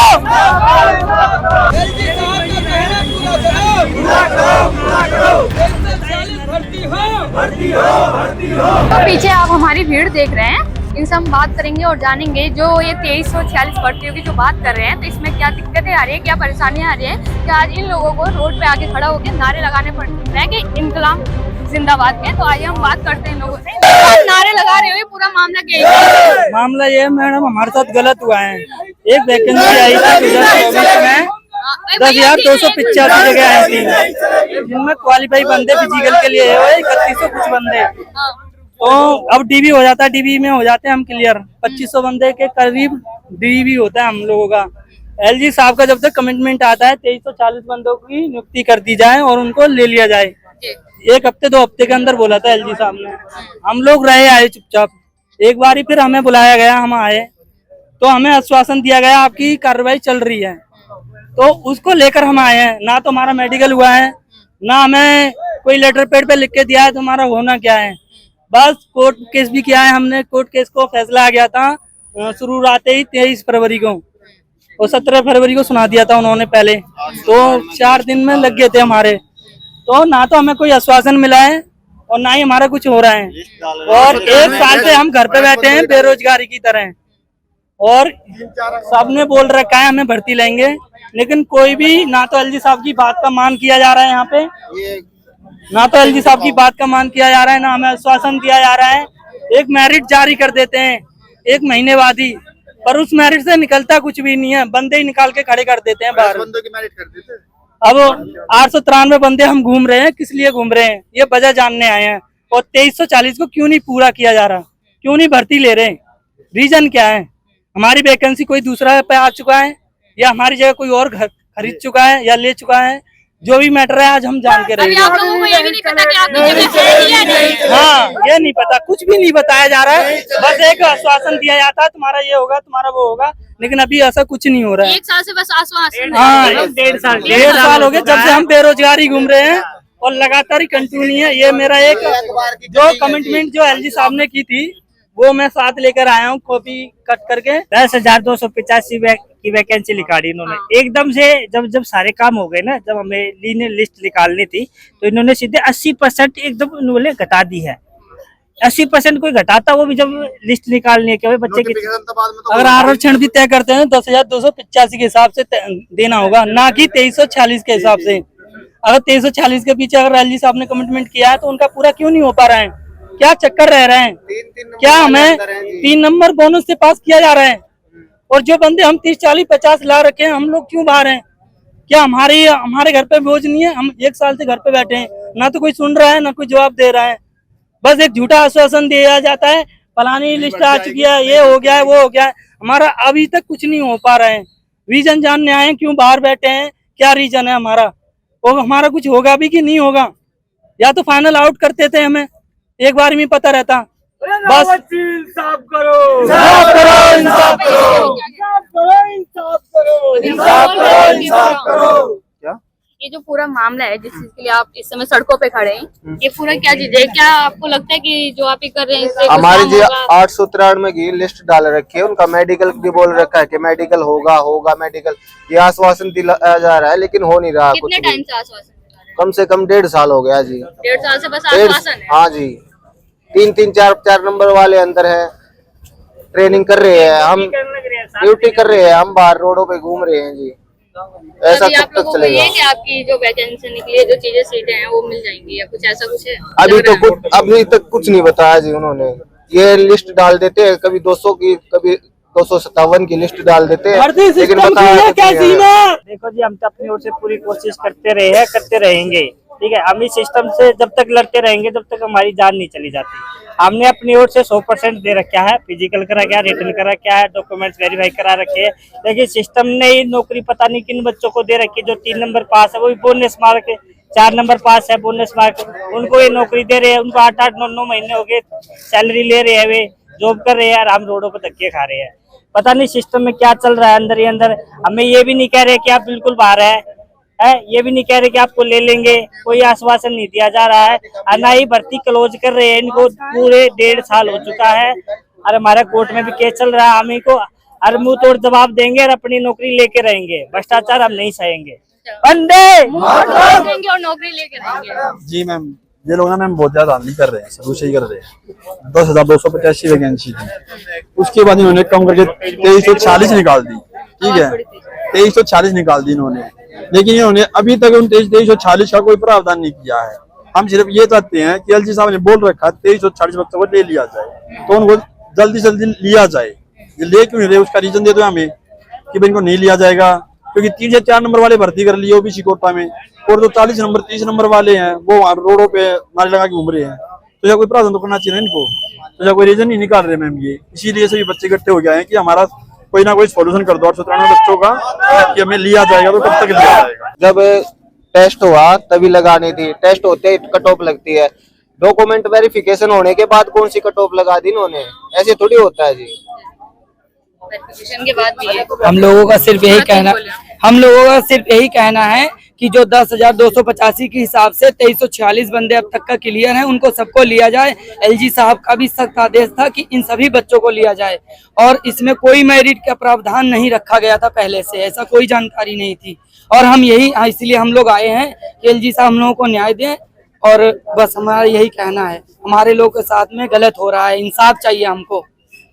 तो पीछे आप हमारी भीड़ देख रहे हैं, इनसे हम बात करेंगे और जानेंगे जो ये 2346 भर्तियों की जो बात कर रहे हैं तो इसमें क्या दिक्कतें आ रही है, क्या परेशानियां आ रही है, क्या आज इन लोगों को रोड पे आके खड़ा होकर नारे लगाने पड़ रहे हैं कि इनकलाब जिंदाबाद के। तो आइए हम बात करते हैं इन लोगों से। नारे लगा रहे हुए पूरा मामला क्या है? मामला ये है मैडम, हमारे साथ गलत हुआ है। एक वैकेंसी आई थी 2024 में 10,285 जगह आई थी, जिनमें क्वालिफाई बंदे फिजिकल के लिए है 3100 कुछ बंदे। तो अब डीबी हो जाता है, डीबी में हो जाते हैं हम क्लियर। 2500 बंदे के करीब डीबी होता है हम लोगों का। एलजी साहब का जब तक कमिटमेंट आता है 2340 बंदों की नियुक्ति कर दी जाए और उनको ले लिया जाए। एक हफ्ते 2 हफ्ते के अंदर बोला था एलजी साहब ने। हम लोग रहे आए चुपचाप। एक बार ही फिर हमें बुलाया गया, हम आए तो हमें आश्वासन दिया गया आपकी कार्रवाई चल रही है, तो उसको लेकर हम आए हैं। ना तो हमारा मेडिकल हुआ है, ना हमें कोई लेटर पैड पे लिख के दिया है तो हमारा होना क्या है। बस कोर्ट केस भी किया है हमने। कोर्ट केस को फैसला आ गया था शुरू आते ही 23 फरवरी को, और 17 फरवरी को सुना दिया था उन्होंने पहले। तो 4 दिन में लग गए थे हमारे। तो ना तो हमें कोई आश्वासन मिला है और ना ही हमारा कुछ हो रहा है। और 1 साल से हम घर पे बैठे हैं बेरोजगारी की तरह, और सबने बोल रखा है हमें भर्ती लेंगे, लेकिन कोई भी ना तो एलजी साहब की बात का मान किया जा रहा है यहाँ पे, ना तो एलजी साहब की बात का मान किया जा रहा है, ना हमें आश्वासन दिया जा रहा है। एक मेरिट जारी कर देते हैं 1 महीने बाद ही, पर उस मेरिट से निकलता कुछ भी नहीं है। बंदे ही निकाल के खड़े कर देते हैं बाहर। बंदों की मेरिट कर देते हैं। अब 893 बंदे हम घूम रहे हैं, किस लिए घूम रहे हैं ये वजह जानने आए हैं। और 2340 को क्यों नहीं पूरा किया जा रहा, क्यों नहीं भर्ती ले रहे, रीजन क्या है? हमारी वैकेंसी कोई दूसरा पे आ चुका है या हमारी जगह कोई और घर खरीद चुका है या ले चुका है, जो भी मैटर है आज हम जान के रहेंगे। आप लोगों को ये भी नहीं पता कि आपने जगह है या नहीं? हाँ, ये नहीं पता, कुछ भी नहीं बताया जा रहा है। बस एक आश्वासन दिया जाता है तुम्हारा ये होगा, तुम्हारा वो होगा, लेकिन अभी ऐसा कुछ नहीं हो रहा है। 1 साल से बस आश्वासन। हाँ, 1.5 साल हो गए जब से हम बेरोजगारी घूम रहे हैं और लगातार ही कंटिन्यू है। ये मेरा एक जो कमिटमेंट जो एलजी साहब ने की थी वो मैं साथ लेकर आया हूँ, कॉपी कट करके। 10,285 की वैकेंसी निकाली इन्होंने एकदम से। जब सारे काम हो गए ना, जब हमें लिस्ट निकालनी थी तो इन्होंने सीधे 80% एकदम इन्होंने घटा दी है। 80% कोई घटाता, वो भी जब लिस्ट निकालनी है कि बच्चे की अगर आरक्षण भी तय करते हैं 10,285 के हिसाब से देना होगा, ना कि 2340 के हिसाब से। अगर 2340 के पीछे अगर एलजी साहब ने कमिटमेंट किया है तो उनका पूरा क्यों नहीं हो पा रहा है? क्या चक्कर रह रहे हैं? क्या हमें 3 नंबर बोनस से पास किया जा रहा है? और जो बंदे हम 30, 40, 50 ला रखे हैं, हम लोग क्यों बाहर हैं? क्या हमारे घर पे बोझ नहीं है? हम 1 साल से घर पे बैठे हैं, ना तो कोई सुन रहा है ना कोई जवाब दे रहा है। बस एक झूठा आश्वासन दिया जाता है, फलानी लिस्ट आ चुकी है, ये हो गया है, वो हो गया है। हमारा अभी तक कुछ नहीं हो पा रहा है। रीजन जानने आए क्यों बाहर बैठे हैं, क्या रीजन है हमारा, और हमारा कुछ होगा भी कि नहीं होगा, या तो फाइनल आउट करते थे, हमें एक बार में पता रहता। बस इंसाफ करो, इंसाफ करो, इंसाफ करो, इंसाफ करो, इंसाफ करो, इंसाफ करो, इंसाफ करो। ये जो पूरा मामला है जिस चीज के लिए आप इस समय सड़कों पे खड़े हैं, ये पूरा क्या चीज है? क्या आपको लगता है कि जो आप ये कर रहे हैं इससे हमारी जी 893 की लिस्ट डाल रखी है, उनका मेडिकल भी बोल रखा है कि मेडिकल होगा मेडिकल, ये आश्वासन दिलाया जा रहा है लेकिन हो नहीं रहा। कितने टाइम से आश्वासन? कम से कम 1.5 साल हो गया जी। 1.5 साल से बस आश्वासन है? हाँ जी, 3 4 नंबर वाले अंदर है, ट्रेनिंग कर रहे हैं, हम ड्यूटी कर रहे हैं, हम बाहर रोडों पे घूम रहे हैं जी। ऐसा कब तक चलेगा? कि आपकी जो वैकेंसी निकली है, जो चीजें सीटें हैं वो मिल जाएंगी या कुछ ऐसा कुछ है? अभी तक कुछ नहीं बताया जी उन्होंने। ये लिस्ट डाल देते हैं, कभी 200 की, कभी 257 की लिस्ट डाल देते हैं, लेकिन बताया क्या सीमा। देखो जी, हम तो अपनी ओर से पूरी कोशिश करते रहे हैं, करते रहेंगे, ठीक है। हम इस सिस्टम से जब तक लड़ते रहेंगे जब तक हमारी जान नहीं चली जाती। हमने अपनी ओर से 100% दे रखा है, फिजिकल करा क्या, रिटर्न करा क्या है, डॉक्यूमेंट्स वेरीफाई करा रखे हैं, लेकिन सिस्टम ने ही नौकरी पता नहीं किन बच्चों को दे रखी है। जो 3 नंबर पास है वो भी बोनस मार के, 4 नंबर पास है बोनस मार के उनको ये नौकरी दे रहे हैं। उनको 8 9 महीने हो गए सैलरी ले रहे हैं, वे जॉब कर रहे हैं और हम रोडों पर धक्के खा रहे हैं। पता नहीं सिस्टम में क्या चल रहा है अंदर ही अंदर। हमें ये भी नहीं कह रहे कि आप बिल्कुल बाहर है, ये भी नहीं कह रहे कि आपको ले लेंगे, कोई आश्वासन नहीं दिया जा रहा है। और ना ही भर्ती क्लोज कर रहे हैं, इनको पूरे 1.5 साल हो चुका है और हमारा कोर्ट में भी केस चल रहा है। हमें को और मुंह तोड़ जवाब देंगे और अपनी नौकरी लेके रहेंगे। भ्रष्टाचार हम नहीं सहेंगे। वंदे देंगे और नौकरी लेके रहेंगे। जी मैम, ये लोग ना मैम बहुत ज्यादा धांधली कर रहे हैं, शुरू से ही कर रहे हैं। 10,285 वैकेंसी थी, उसके बाद इन्होंने कम करके 2340 निकाल दी। ठीक है, 2340 निकाल दी इन्होंने, लेकिन इन्होंने अभी तक उन 2340 का कोई प्रावधान नहीं किया है। हम सिर्फ ये चाहते हैं कि एलजी साहब ने बोल रखा 2340 बच्चों को ले लिया जाए, तो उनको जल्दी से जल्दी लिया जाए। ये ले क्यों नहीं रहे, उसका रीजन दे दो हमें कि भाई इनको नहीं लिया जाएगा, क्योंकि 3 या 4 नंबर वाले भर्ती कर लिए ओबीसी कोटा में, और जो 40 नंबर 30 नंबर वाले हैं वो वहाँ रोडों पे नारे लगा के घूम रहे हैं। तो या कोई प्रावधान तो करना चाहिए ना इनको, तो या कोई रीजन ही निकाल रहे मैम ये। इसीलिए सभी बच्चे इकट्ठे हो गए हैं कि हमारा कोई ना कोई सॉल्यूशन कर दो 893 बच्चों का, कि हमें लिया जाएगा। तो कब तक लिया जाएगा? जब टेस्ट हुआ तभी लगानी थी, टेस्ट होते कट ऑफ लगती है। डॉक्यूमेंट वेरिफिकेशन होने के बाद कौन सी कट ऑफ लगा दी इन्होंने, ऐसे थोड़ी होता है जी। वेरिफिकेशन के बाद भी है। हम लोगों का सिर्फ यही कहना है कि जो 10,285 के हिसाब से 2346 बंदे अब तक का क्लियर हैं, उनको सबको लिया जाए। एलजी साहब का भी सख्त आदेश था कि इन सभी बच्चों को लिया जाए, और इसमें कोई मेरिट का प्रावधान नहीं रखा गया था पहले से, ऐसा कोई जानकारी नहीं थी। और हम यही इसलिए हम लोग आए हैं कि एलजी साहब हम लोगों को न्याय दें, और बस हमारा यही कहना है। हमारे लोग के साथ में गलत हो रहा है, इंसाफ चाहिए हमको,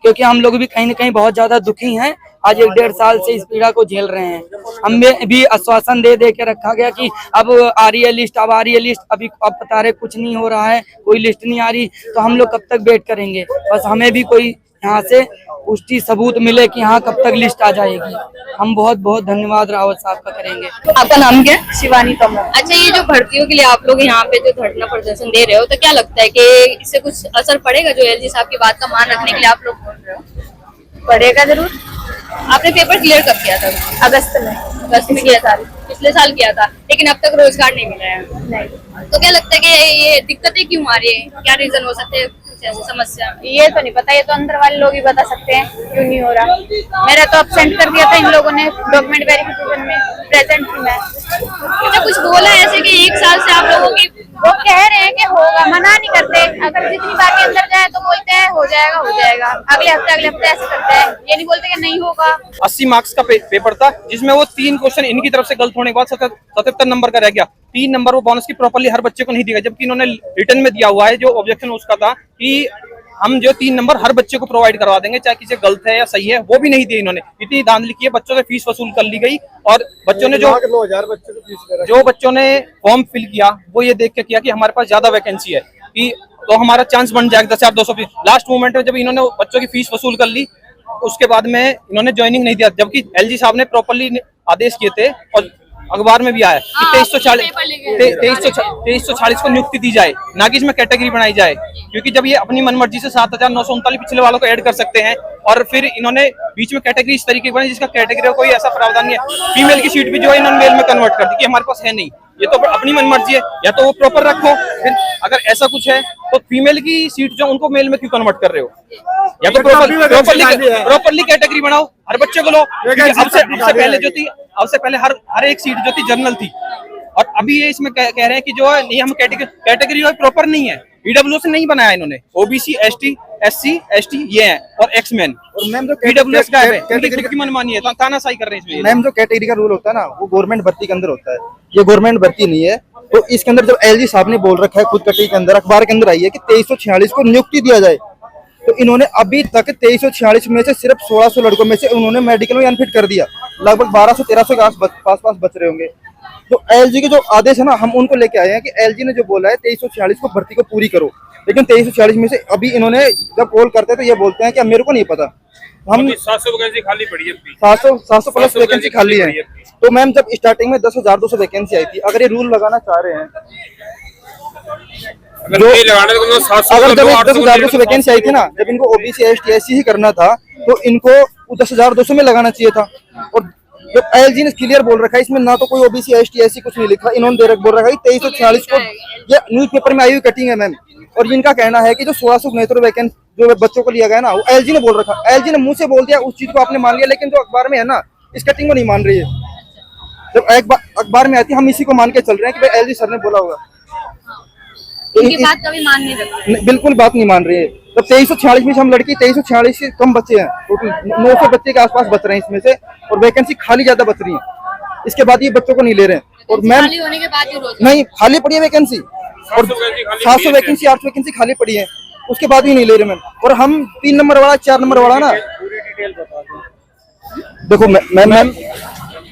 क्योंकि हम लोग भी कहीं न कहीं बहुत ज्यादा दुखी हैं। आज 1-1.5 साल से इस पीड़ा को झेल रहे हैं। हमें भी आश्वासन दे के रखा गया कि अब आ रही है लिस्ट, अब आ रही है लिस्ट, अभी अब बता रहे कुछ नहीं हो रहा है, कोई लिस्ट नहीं आ रही, तो हम लोग कब तक वेट करेंगे। बस हमें भी कोई यहाँ से पुष्टि सबूत मिले कि हाँ कब तक लिस्ट आ जाएगी। हम बहुत बहुत धन्यवाद रावत साहब का करेंगे। आपका नाम क्या है? शिवानी तोमर। अच्छा, ये जो भर्तियों के लिए आप लोग यहाँ पे जो धरना प्रदर्शन दे रहे हो, तो क्या लगता है कि इससे कुछ असर पड़ेगा? जो एलजी साहब की बात का मान रखने के लिए आप लोग बोल रहे हो, पड़ेगा जरूर। आपने पेपर क्लियर कब किया था? अगस्त में किया था, पिछले साल किया था, लेकिन अब तक रोजगार नहीं मिला है। नहीं, तो क्या लगता है कि ये दिक्कतें क्यों आ रही है? क्या रीजन हो सकते हैं? ऐसी समस्या ये तो नहीं पता, ये तो अंदर वाले लोग ही बता सकते हैं क्यों नहीं हो रहा। मेरा तो अपसेंट कर दिया था इन लोगों ने डॉक्यूमेंट वेरिफिकेशन में, प्रेजेंट थी मैं। तो कुछ बोला ऐसे कि 1 साल से आप लोगों की वो कह रहे हैं कि होगा, मना नहीं करते। अगर जितनी बार के अंदर जाए तो बोलते हैं हो जाएगा हो जाएगा, अगले हफ्ते ऐसे करते हैं, ये नहीं बोलते कि नहीं होगा। 80 मार्क्स का पेपर था, जिसमें वो 3 क्वेश्चन इनकी तरफ से गलत होने के बाद 77 नंबर का रह गया। 3 नंबर वो बोनस की प्रॉपर्ली हर बच्चे को नहीं दिया, जबकि इन्होंने रिटर्न में दिया हुआ है। जो ऑब्जेक्शन उसका था कि हम जो 3 नंबर हर बच्चे को प्रोवाइड करवा देंगे, चाहे किसी गलत है या सही है, वो भी नहीं दिए इन्होंने। इतनी धांधली की है, बच्चों से फीस वसूल कर ली गई, और बच्चों ने जो बच्चों ने फॉर्म फिल किया वो ये देख के किया कि हमारे पास ज्यादा वैकेंसी है, कि तो हमारा चांस बन जाएगा 10,200। लास्ट मोमेंट में जब इन्होंने बच्चों की फीस वसूल कर ली, उसके बाद में इन्होंने ज्वाइनिंग नहीं दिया, जबकि एलजी साहब ने प्रॉपर्ली आदेश किए थे, और अखबार में भी आया कि 2340 को नियुक्ति दी जाए, ना कि इसमें कैटेगरी बनाई जाए। क्योंकि जब ये अपनी मनमर्जी से 7,939 पिछले वालों को ऐड कर सकते हैं, और फिर इन्होंने बीच में कैटेगरी इस तरीके की बनाई जिसका कैटेगरी कोई ऐसा प्रावधान नहीं है। फीमेल की सीट भी जो है इन्होंने मेल में कन्वर्ट कर दी कि हमारे पास है नहीं। ये तो अपनी मनमर्जी है, या तो वो प्रॉपर रखो, फिर अगर ऐसा कुछ है तो फीमेल की सीट जो उनको मेल में क्यों कन्वर्ट कर रहे हो, या तो प्रॉपरली कैटेगरी बनाओ, हर बच्चे को लो। सबसे पहले हर एक सीट जो थी जनरल थी, और अभी ये इसमें कह रहे हैं कि जो है नहीं, हम कैटेगरी प्रॉपर नहीं है। ईडब्ल्यू से नहीं बनाया इन्होंने, ओबीसी, एसटी, एससी, एसटी ये है, और एक्समैन। और मैम जो ईडब्ल्यूएस का है, इनकी मनमानी है, तानाशाही कर रहे हैं इसमें। मैम जो कैटेगरी का रूल होता है ना, वो गवर्नमेंट भर्ती के अंदर होता है, ये गवर्नमेंट भर्ती नहीं है। तो इसके अंदर जब एलजी साहब ने बोल रखा है, खुद कटी के अंदर अखबार के अंदर आई है कि 2346 को नियुक्ति दिया जाए, तो इन्होंने अभी तक 2346 में से सिर्फ 1600 लड़कों में से उन्होंने मेडिकल में अनफिट कर दिया। लगभग 1200-1300 के पास बच रहे होंगे। तो एलजी के जो आदेश है ना, हम उनको लेके आए हैं कि एलजी ने जो बोला है 2346 को भर्ती को पूरी करो, लेकिन 2346 में से अभी इन्होंने जब कॉल करते हैं तो ये बोलते हैं कि मेरे को नहीं पता। हम 700 वैकेंसी खाली पड़ी है, 700 प्लस वैकेंसी खाली है। तो मैम जब स्टार्टिंग में 10,200 वैकेंसी आई थी, अगर ये रूल लगाना चाह रहे हैं, अगर जब 10,200 वैकेंसी आई थी ना, जब इनको ओबीसी, एसटी, एससी ही करना था, तो इनको 10,200 में लगाना चाहिए था। और जब एलजी ने क्लियर बोल रखा है, इसमें ना तो कोई ओबीसी, एसटी, एससी कुछ नहीं लिखा, इन्होंने बोल रखा है 2346 को, ये न्यूज पेपर में आई हुई कटिंग है मैम। और इनका कहना है कि जो 1669 वैकेंसी जो बच्चों को लिया गया ना, वो एलजी ने बोल रखा, एलजी ने मुंह से बोल दिया, उस चीज को आपने मान लिया, लेकिन जो अखबार में है ना, इस कटिंग को नहीं मान रही है। जब एक बार अखबार में आती है, हम इसी को मान के चल रहे हैं कि भाई एलजी सर ने बोला होगा। तो इनकी बात कभी मान नहीं रखते। बिल्कुल बात नहीं मान रही है। तो 2346 में से हम लड़की 2346 से कम बच्चे हैं, टोटल 900 बच्चे के आसपास बच रहे हैं इसमें से, और वैकेंसी खाली ज्यादा बच रही है। इसके बाद ये बच्चों को नहीं ले रहे हैं। और मैम खाली होने के बाद ही रोज नहीं, खाली पड़ी है वैकेंसी, और 700 वैकेंसी 800 वैकेंसी खाली पड़ी है, उसके बाद भी नहीं ले रहे मैम। और हम 3 नंबर वाला 4 नंबर वाला ना, देखो मैम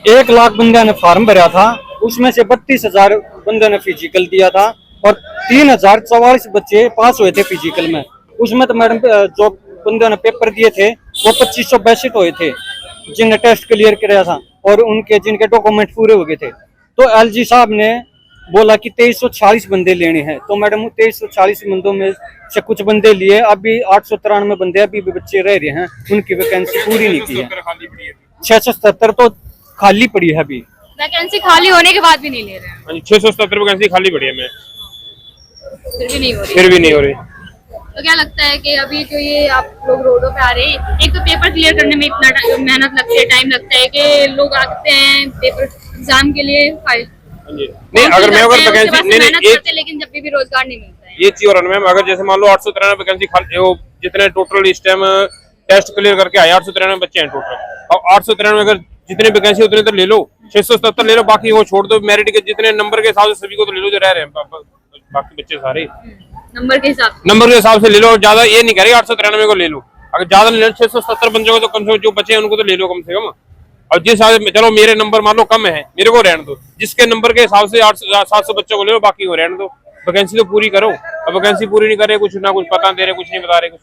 1 लाख बंदे ने फॉर्म भरा था, उसमें से 32,000 बंदे ने फिजिकल दिया था और 3,044 बच्चे पास हुए थे फिजिकल में। उसमें तो मैडम जो बंदे ने पेपर दिए थे वो 2562 हुए थे जिन्हें टेस्ट क्लियर किया था और उनके जिनके डॉक्यूमेंट पूरे हो गए थे। तो एलजी साहब ने बोला कि 2346 बंदे लेने हैं, तो मैडम 2346 बंदों में से कुछ बंदे लिए, अभी 893 बंदे अभी भी बच्चे रह रहे हैं, उनकी वैकेंसी पूरी नहीं की है। 677 तो खाली पड़ी है अभी, वैकेंसी खाली होने के बाद भी नहीं ले रहे हैं। 677 वैकेंसी खाली पड़ी है, मैं फिर भी नहीं हो रही। फिर भी नहीं हो रही। तो क्या लगता है कि अभी जो ये आप लोग रोडों पे आ रहे हैं, एक तो पेपर क्लियर करने में इतना मेहनत लगती है, टाइम लगता है कि लोग आते हैं पेपर एग्जाम के लिए नहीं, अगर मैं अगर वैकेंसी मेहनत करते हैं, लेकिन जब भी रोजगार नहीं मिलता है। ये चीज और मैम, अगर जैसे मान लो 893 वैकेंसी खाली, वो जितने टोटल इस टाइम टेस्ट क्लियर करके आए 893 बच्चे हैं टोटल, और 893 अगर जितने वैकेंसी उतने तो ले लो, 677 ले लो, बाकी वो छोड़ दो, मेरिट के जितने नंबर के हिसाब से सभी को तो ले लो जो रह रहे हैं, बाकी बच्चे सारे नंबर के हिसाब से ले लो। ज्यादा ये नहीं कह रही 893 को ले लो, अगर ज्यादा ले लो 670 बंदों को तो कम से कम जो बचे हैं उनको तो ले लो कम से कम। और जिस चलो मेरे नंबर मान लो कम है, मेरे को रहने दो, जिसके नंबर के हिसाब से 700 बच्चों को ले लो, बाकी को रहने दो, वैकेंसी तो पूरी करो। अब वैकेंसी पूरी नहीं कर रहे, कुछ ना कुछ पता दे रहे, कुछ नहीं बता रहे कुछ।